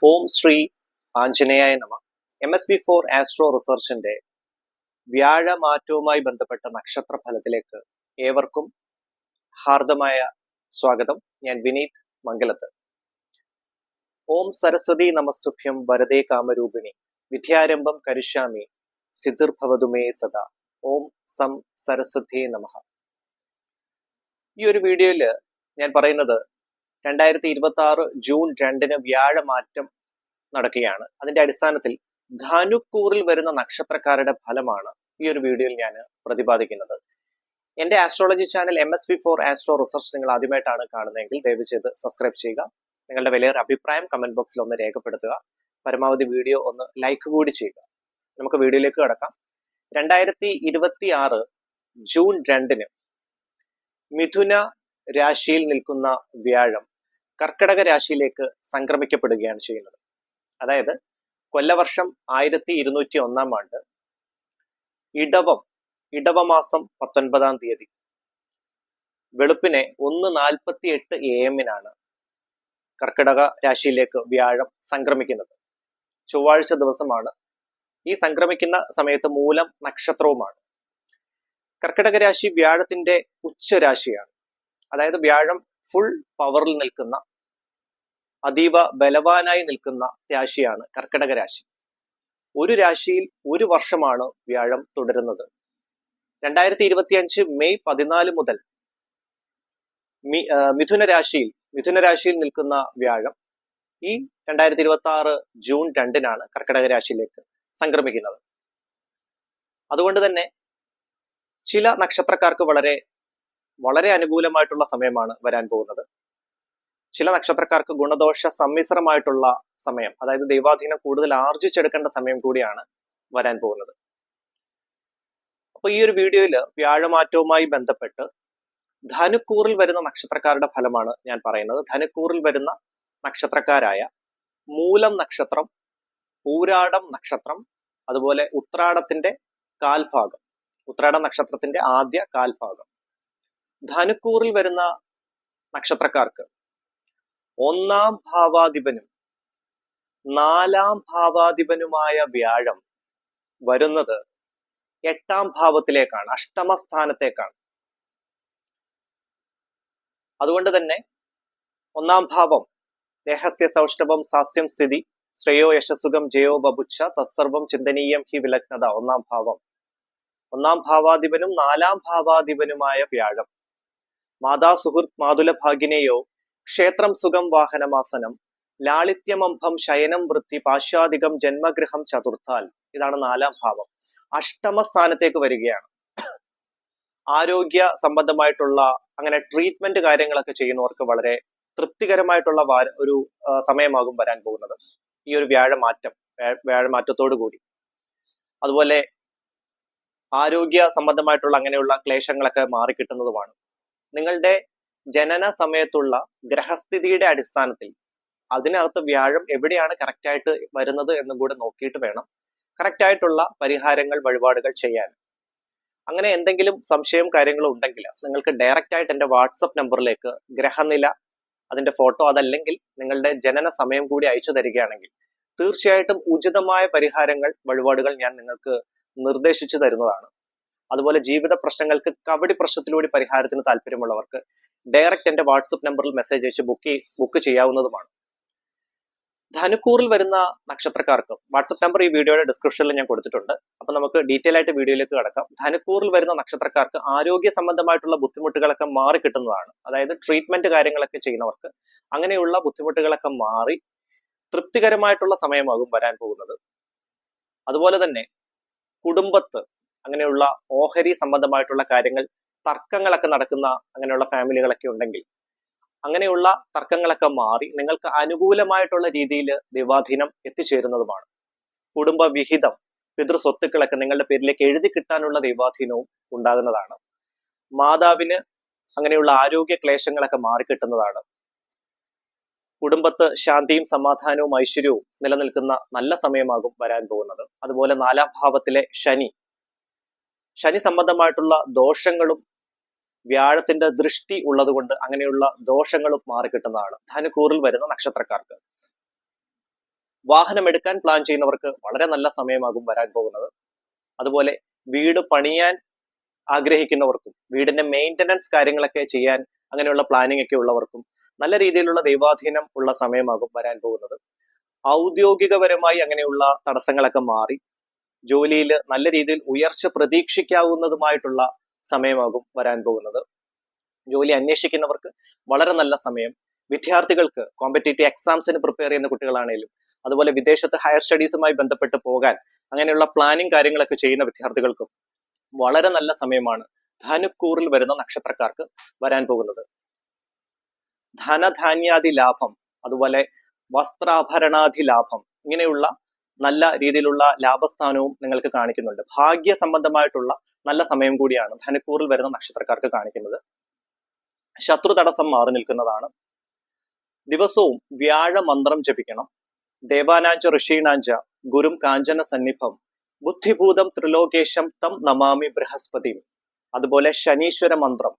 ഓം ശ്രീ ആഞ്ജനേയായ നമ. MSB4 astro റിസർച്ചിന്റെ വ്യാഴമാറ്റവുമായി ബന്ധപ്പെട്ട നക്ഷത്ര ഫലത്തിലേക്ക് ഏവർക്കും ഹാർദമായ സ്വാഗതം. ഞാൻ വിനീത് മംഗലത്ത്. ഓം സരസ്വതി നമസ്തുഭ്യം വരദേ കാമരൂപിണി വിദ്യാരംഭം കരിഷ്യാമി സിദ്ധിർഭവതുമേ സദാ. ഓം സം സരസ്വതി നമഃ. ഈ ഒരു വീഡിയോയിൽ ഞാൻ പറയുന്നത് 2026 ജൂൺ 2 വ്യാഴമാറ്റം നടക്കുകയാണ്. അതിന്റെ അടിസ്ഥാനത്തിൽ ധനുക്കൂറിൽ വരുന്ന നക്ഷത്രക്കാരുടെ ഫലമാണ് ഈ ഒരു വീഡിയോയിൽ ഞാൻ പ്രതിപാദിക്കുന്നത്. എന്റെ astrology channel MSB4 astro research നിങ്ങൾ ആദ്യമായിട്ടാണ് കാണുന്നതെങ്കിൽ ദയവ് ചെയ്ത് സബ്സ്ക്രൈബ് ചെയ്യുക. നിങ്ങളുടെ വിലയേറെ അഭിപ്രായം കമന്റ് ബോക്സിൽ ഒന്ന് രേഖപ്പെടുത്തുക. പരമാവധി വീഡിയോ ഒന്ന് ലൈക്ക് കൂടി ചെയ്യുക. നമുക്ക് വീഡിയോയിലേക്ക് കടക്കാം. 2026 ജൂൺ 2 മിഥുന രാശിയിൽ നിൽക്കുന്ന വ്യാഴം കർക്കിടക രാശിയിലേക്ക് സംക്രമിക്കപ്പെടുകയാണ് ചെയ്യുന്നത്. അതായത് കൊല്ലവർഷം 1201 ആണ്ട് ഇടവമാസം 19 തീയതി വെളുപ്പിനെ 1:48 AM കർക്കിടക രാശിയിലേക്ക് വ്യാഴം സംക്രമിക്കുന്നത്. ചൊവ്വാഴ്ച ദിവസമാണ്. ഈ സംക്രമിക്കുന്ന സമയത്ത് മൂലം നക്ഷത്രവുമാണ്. കർക്കിടക രാശി വ്യാഴത്തിന്റെ ഉച്ചരാശിയാണ്. അതായത് വ്യാഴം ഫുൾ പവറിൽ നിൽക്കുന്ന, അതീവ ബലവാനായി നിൽക്കുന്ന രാശിയാണ് കർക്കിടക രാശി. ഒരു രാശിയിൽ ഒരു വർഷമാണ് വ്യാഴം തുടരുന്നത്. 2025 മെയ് 14 മുതൽ മിഥുന രാശിയിൽ നിൽക്കുന്ന വ്യാഴം ഈ 2026 ജൂൺ 2 കർക്കിടക രാശിയിലേക്ക് സംക്രമിക്കുന്നത്. അതുകൊണ്ട് തന്നെ ചില നക്ഷത്രക്കാർക്ക് വളരെ വളരെ അനുകൂലമായിട്ടുള്ള സമയമാണ് വരാൻ പോകുന്നത്. ചില നക്ഷത്രക്കാർക്ക് ഗുണദോഷ സമ്മിശ്രമായിട്ടുള്ള സമയം, അതായത് ദൈവാധീനം കൂടുതൽ ആർജിച്ചെടുക്കേണ്ട സമയം കൂടിയാണ് വരാൻ പോകുന്നത്. അപ്പൊ ഈ ഒരു വീഡിയോയിൽ വ്യാഴമാറ്റവുമായി ബന്ധപ്പെട്ട് ധനുക്കൂറിൽ വരുന്ന നക്ഷത്രക്കാരുടെ ഫലമാണ് ഞാൻ പറയുന്നത്. ധനുക്കൂറിൽ വരുന്ന നക്ഷത്രക്കാരായ മൂലം നക്ഷത്രം, പൂരാടം നക്ഷത്രം, അതുപോലെ ഉത്രാടത്തിന്റെ കാൽഭാഗം, ഉത്രാട നക്ഷത്രത്തിന്റെ ആദ്യ കാൽഭാഗം. ധനുക്കൂറിൽ വരുന്ന നക്ഷത്രക്കാർക്ക് 1-ാം ഭാവാധിപനും 4-ാം ഭാവാധിപനുമായ വ്യാഴം വരുന്നത് 8-ാം ഭാവത്തിലേക്കാണ്, അഷ്ടമസ്ഥാനത്തേക്കാണ്. അതുകൊണ്ട് തന്നെ 1-ാം ഭാവം ദേഹസ്യ സൗഷ്ഠവം സാസ്യം സ്ഥിതി ശ്രേയോ യശസുഖം ജയോ ബഭുച്ഛ തത്സർവം ചിന്തനീയം ഹി വിലഗ്നത. 1-ാം ഭാവം, 1-ാം ഭാവാധിപനും 4-ാം ഭാവാധിപനുമായ വ്യാഴം മാതാ സുഹൃത് മാതുല ഭാഗിനേയോ ക്ഷേത്രം സുഖം വാഹനമാസനം ലാളിത്യമംഭം ശയനം വൃത്തി പാശ്ചാധികം ജന്മഗൃഹം ചതുർത്ഥാൽ. ഇതാണ് 4-ാം ഭാവം. അഷ്ടമസ്ഥാനത്തേക്ക് വരികയാണ്. ആരോഗ്യ സംബന്ധമായിട്ടുള്ള അങ്ങനെ ട്രീറ്റ്മെന്റ് കാര്യങ്ങളൊക്കെ ചെയ്യുന്നവർക്ക് വളരെ തൃപ്തികരമായിട്ടുള്ള ഒരു സമയമാകും വരാൻ പോകുന്നത് ഈ ഒരു വ്യാഴമാറ്റത്തോടു കൂടി. അതുപോലെ ആരോഗ്യ സംബന്ധമായിട്ടുള്ള അങ്ങനെയുള്ള ക്ലേശങ്ങളൊക്കെ മാറിക്കിട്ടുന്നതുമാണ്. നിങ്ങളുടെ ജനന സമയത്തുള്ള ഗ്രഹസ്ഥിതിയുടെ അടിസ്ഥാനത്തിൽ അതിനകത്ത് വ്യാഴം എവിടെയാണ് കറക്റ്റായിട്ട് വരുന്നത് എന്നും കൂടെ നോക്കിയിട്ട് വേണം കറക്റ്റായിട്ടുള്ള പരിഹാരങ്ങൾ, വഴിപാടുകൾ ചെയ്യാൻ. അങ്ങനെ എന്തെങ്കിലും സംശയം കാര്യങ്ങളും ഉണ്ടെങ്കിൽ നിങ്ങൾക്ക് ഡയറക്റ്റ് ആയിട്ട് എൻ്റെ വാട്സപ്പ് നമ്പറിലേക്ക് ഗ്രഹനില, അതിന്റെ ഫോട്ടോ, അതല്ലെങ്കിൽ നിങ്ങളുടെ ജനന സമയം കൂടി അയച്ചു തരികയാണെങ്കിൽ തീർച്ചയായിട്ടും ഉചിതമായ പരിഹാരങ്ങൾ, വഴിപാടുകൾ ഞാൻ നിങ്ങൾക്ക് നിർദ്ദേശിച്ചു തരുന്നതാണ്. അതുപോലെ ജീവിത പ്രശ്നങ്ങൾക്ക്, കവടി പ്രശ്നത്തിലൂടെ പരിഹാരത്തിന് താല്പര്യമുള്ളവർക്ക് ഡയറക്റ്റ് എൻ്റെ വാട്സപ്പ് നമ്പറിൽ മെസ്സേജ് അയച്ച് ബുക്ക് ചെയ്യാവുന്നതുമാണ്. ധനുക്കൂറിൽ വരുന്ന നക്ഷത്രക്കാർക്ക് വാട്സപ്പ് നമ്പർ ഈ വീഡിയോയുടെ ഡിസ്ക്രിപ്ഷനിൽ ഞാൻ കൊടുത്തിട്ടുണ്ട്. അപ്പൊ നമുക്ക് ഡീറ്റെയിൽ ആയിട്ട് വീഡിയോയിലേക്ക് കടക്കാം. ധനുക്കൂറിൽ വരുന്ന നക്ഷത്രക്കാർക്ക് ആരോഗ്യ സംബന്ധമായിട്ടുള്ള ബുദ്ധിമുട്ടുകളൊക്കെ മാറി കിട്ടുന്നതാണ്. അതായത് ട്രീറ്റ്മെന്റ് കാര്യങ്ങളൊക്കെ ചെയ്യുന്നവർക്ക് അങ്ങനെയുള്ള ബുദ്ധിമുട്ടുകളൊക്കെ മാറി തൃപ്തികരമായിട്ടുള്ള സമയമാകും വരാൻ പോകുന്നത്. അതുപോലെ തന്നെ കുടുംബത്ത് അങ്ങനെയുള്ള ഓഹരി സംബന്ധമായിട്ടുള്ള കാര്യങ്ങൾ, തർക്കങ്ങളൊക്കെ നടക്കുന്ന അങ്ങനെയുള്ള ഫാമിലികളൊക്കെ ഉണ്ടെങ്കിൽ അങ്ങനെയുള്ള തർക്കങ്ങളൊക്കെ മാറി നിങ്ങൾക്ക് അനുകൂലമായിട്ടുള്ള രീതിയിൽ ദൈവാധീനം എത്തിച്ചേരുന്നതുമാണ്. കുടുംബ വിഹിതം, പിതൃസ്വത്തുക്കളൊക്കെ നിങ്ങളുടെ പേരിലേക്ക് എഴുതി കിട്ടാനുള്ള ദൈവാധീനവും ഉണ്ടാകുന്നതാണ്. മാതാവിന് അങ്ങനെയുള്ള ആരോഗ്യ ക്ലേശങ്ങളൊക്കെ മാറിക്കിട്ടുന്നതാണ്. കുടുംബത്ത് ശാന്തിയും സമാധാനവും ഐശ്വര്യവും നിലനിൽക്കുന്ന നല്ല സമയമാകും വരാൻ പോകുന്നത്. അതുപോലെ 4-ാം ഭാവത്തിലെ ശനി സംബന്ധമായിട്ടുള്ള ദോഷങ്ങളും വ്യാഴത്തിന്റെ ദൃഷ്ടി ഉള്ളതുകൊണ്ട് അങ്ങനെയുള്ള ദോഷങ്ങളും മാറിക്കിട്ടുന്നതാണ് ധനുക്കൂറിൽ വരുന്ന നക്ഷത്രക്കാർക്ക്. വാഹനം എടുക്കാൻ പ്ലാൻ ചെയ്യുന്നവർക്ക് വളരെ നല്ല സമയമാകും വരാൻ പോകുന്നത്. അതുപോലെ വീട് പണിയാൻ ആഗ്രഹിക്കുന്നവർക്കും വീടിന്റെ മെയിൻ്റനൻസ് കാര്യങ്ങളൊക്കെ ചെയ്യാൻ അങ്ങനെയുള്ള പ്ലാനിംഗ് ഒക്കെ ഉള്ളവർക്കും നല്ല രീതിയിലുള്ള ദൈവാധീനം ഉള്ള സമയമാകും വരാൻ പോകുന്നത്. ഔദ്യോഗികപരമായി അങ്ങനെയുള്ള തടസ്സങ്ങളൊക്കെ മാറി ജോലിയിൽ നല്ല രീതിയിൽ ഉയർച്ച പ്രതീക്ഷിക്കാവുന്നതുമായിട്ടുള്ള സമയമാകും വരാൻ പോകുന്നത്. ജോലി അന്വേഷിക്കുന്നവർക്ക് വളരെ നല്ല സമയം. വിദ്യാർത്ഥികൾക്ക് കോമ്പറ്റേറ്റീവ് എക്സാംസിന് പ്രിപ്പയർ ചെയ്യുന്ന കുട്ടികളാണെങ്കിലും അതുപോലെ വിദേശത്ത് ഹയർ സ്റ്റഡീസുമായി ബന്ധപ്പെട്ട് പോകാൻ അങ്ങനെയുള്ള പ്ലാനിങ് കാര്യങ്ങളൊക്കെ ചെയ്യുന്ന വിദ്യാർത്ഥികൾക്കും വളരെ നല്ല സമയമാണ് ധനുക്കൂറിൽ വരുന്ന നക്ഷത്രക്കാർക്ക് വരാൻ പോകുന്നത്. ധനധാന്യാദി ലാഭം, അതുപോലെ വസ്ത്രാഭരണാദി ലാഭം, ഇങ്ങനെയുള്ള നല്ല രീതിയിലുള്ള ലാഭസ്ഥാനവും നിങ്ങൾക്ക് കാണിക്കുന്നുണ്ട്. ഭാഗ്യ സംബന്ധമായിട്ടുള്ള നല്ല സമയം കൂടിയാണ് ധനുക്കൂറിൽ വരുന്ന നക്ഷത്രക്കാർക്ക് കാണിക്കുന്നത്. ശത്രു തടസ്സം മാറി നിൽക്കുന്നതാണ്. ദിവസവും വ്യാഴ മന്ത്രം ജപിക്കണം. ദേവാനാഞ്ച ഋഷീണാഞ്ച ഗുരും കാഞ്ചന സന്നിഭം ബുദ്ധിഭൂതം ത്രിലോകേശം തം നമാമി ബൃഹസ്പതി. അതുപോലെ ശനീശ്വര മന്ത്രം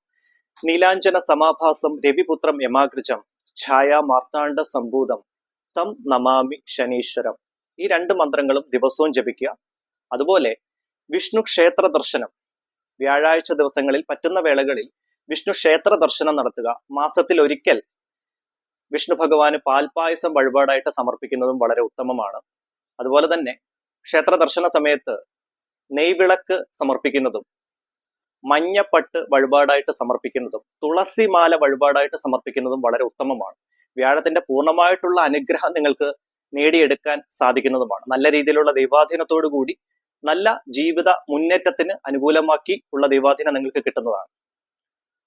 നീലാഞ്ജന സമാഭാസം രവിപുത്രം യമാഗ്രജം ഛായ മാർത്താണ്ഡ സംഭൂതം തം നമാമി ശനീശ്വരം. ഈ രണ്ട് മന്ത്രങ്ങളും ദിവസവും ജപിക്കുക. അതുപോലെ വിഷ്ണു ക്ഷേത്ര ദർശനം വ്യാഴാഴ്ച ദിവസങ്ങളിൽ പറ്റുന്ന വേളകളിൽ വിഷ്ണു ക്ഷേത്ര ദർശനം നടത്തുക. മാസത്തിൽ ഒരിക്കൽ വിഷ്ണു ഭഗവാന് പാൽപായസം വഴിപാടായിട്ട് സമർപ്പിക്കുന്നതും വളരെ ഉത്തമമാണ്. അതുപോലെ തന്നെ ക്ഷേത്ര ദർശന സമയത്ത് നെയ്വിളക്ക് സമർപ്പിക്കുന്നതും മഞ്ഞപ്പട്ട് വഴിപാടായിട്ട് സമർപ്പിക്കുന്നതും തുളസിമാല വഴിപാടായിട്ട് സമർപ്പിക്കുന്നതും വളരെ ഉത്തമമാണ്. വ്യാഴത്തിന്റെ പൂർണ്ണമായിട്ടുള്ള അനുഗ്രഹം നിങ്ങൾക്ക് നേടിയെടുക്കാൻ സാധിക്കുന്നതുമാണ്. നല്ല രീതിയിലുള്ള ദൈവാധീനത്തോടു കൂടി നല്ല ജീവിത മുന്നേറ്റത്തിന് അനുകൂലമാക്കി ഉള്ള ദൈവാധീനം നിങ്ങൾക്ക് കിട്ടുന്നതാണ്.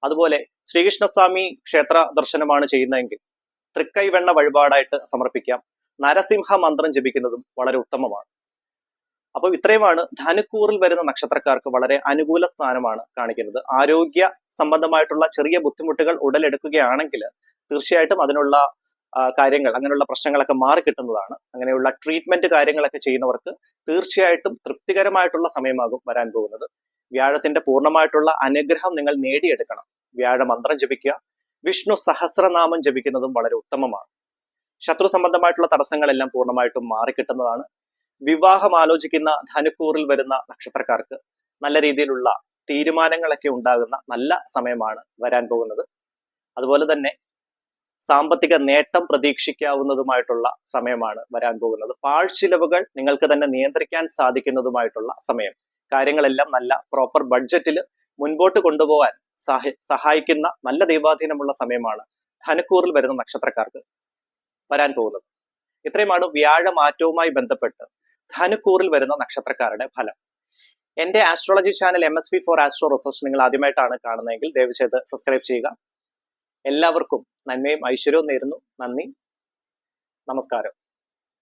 അതുപോലെ ശ്രീകൃഷ്ണസ്വാമി ക്ഷേത്ര ദർശനമാണ് ചെയ്യുന്നതെങ്കിൽ തൃക്കൈവെണ്ണ വഴിപാടായിട്ട് സമർപ്പിക്കാം. നരസിംഹ മന്ത്രം ജപിക്കുന്നതും വളരെ ഉത്തമമാണ്. അപ്പോൾ ഇത്രയുമാണ് ധനുക്കൂറിൽ വരുന്ന നക്ഷത്രക്കാർക്ക് വളരെ അനുകൂല സ്ഥാനമാണ് കാണിക്കുന്നത്. ആരോഗ്യ സംബന്ധമായിട്ടുള്ള ചെറിയ ബുദ്ധിമുട്ടുകൾ ഉടലെടുക്കുകയാണെങ്കിൽ തീർച്ചയായിട്ടും അതിനുള്ള കാര്യങ്ങൾ, അങ്ങനെയുള്ള പ്രശ്നങ്ങളൊക്കെ മാറി കിട്ടുന്നതാണ്. അങ്ങനെയുള്ള ട്രീറ്റ്മെന്റ് കാര്യങ്ങളൊക്കെ ചെയ്യുന്നവർക്ക് തീർച്ചയായിട്ടും തൃപ്തികരമായിട്ടുള്ള സമയമാകും വരാൻ പോകുന്നത്. വ്യാഴത്തിന്റെ പൂർണ്ണമായിട്ടുള്ള അനുഗ്രഹം നിങ്ങൾ നേടിയെടുക്കണം. വ്യാഴ മന്ത്രം ജപിക്കുക, വിഷ്ണു സഹസ്രനാമം ജപിക്കുന്നതും വളരെ ഉത്തമമാണ്. ശത്രു സംബന്ധമായിട്ടുള്ള തടസ്സങ്ങളെല്ലാം പൂർണ്ണമായിട്ടും മാറിക്കിട്ടുന്നതാണ്. വിവാഹം ആലോചിക്കുന്ന ധനുക്കൂറിൽ വരുന്ന നക്ഷത്രക്കാർക്ക് നല്ല രീതിയിലുള്ള തീരുമാനങ്ങളൊക്കെ ഉണ്ടാകുന്ന നല്ല സമയമാണ് വരാൻ പോകുന്നത്. അതുപോലെ തന്നെ സാമ്പത്തിക നേട്ടം പ്രതീക്ഷിക്കാവുന്നതുമായിട്ടുള്ള സമയമാണ് വരാൻ പോകുന്നത്. പാഴ്ചിലവുകൾ നിങ്ങൾക്ക് തന്നെ നിയന്ത്രിക്കാൻ സാധിക്കുന്നതുമായിട്ടുള്ള സമയം. കാര്യങ്ങളെല്ലാം നല്ല പ്രോപ്പർ ബഡ്ജറ്റിൽ മുൻപോട്ട് കൊണ്ടുപോകാൻ സഹായിക്കുന്ന നല്ല ദൈവാധീനമുള്ള സമയമാണ് ധനുക്കൂറിൽ വരുന്ന നക്ഷത്രക്കാർക്ക് വരാൻ പോകുന്നത്. ഇത്രയുമാണ് വ്യാഴമാറ്റവുമായി ബന്ധപ്പെട്ട് ധനുക്കൂറിൽ വരുന്ന നക്ഷത്രക്കാരുടെ ഫലം. എന്റെ astrology channel MSV for astro research നിങ്ങൾ ആദ്യമായിട്ടാണ് കാണുന്നതെങ്കിൽ ദയവ് ചെയ്ത് സബ്സ്ക്രൈബ് ചെയ്യുക. എല്ലാവർക്കും നന്മയും ഐശ്വര്യവും നേരുന്നു. നന്ദി, നമസ്കാരം.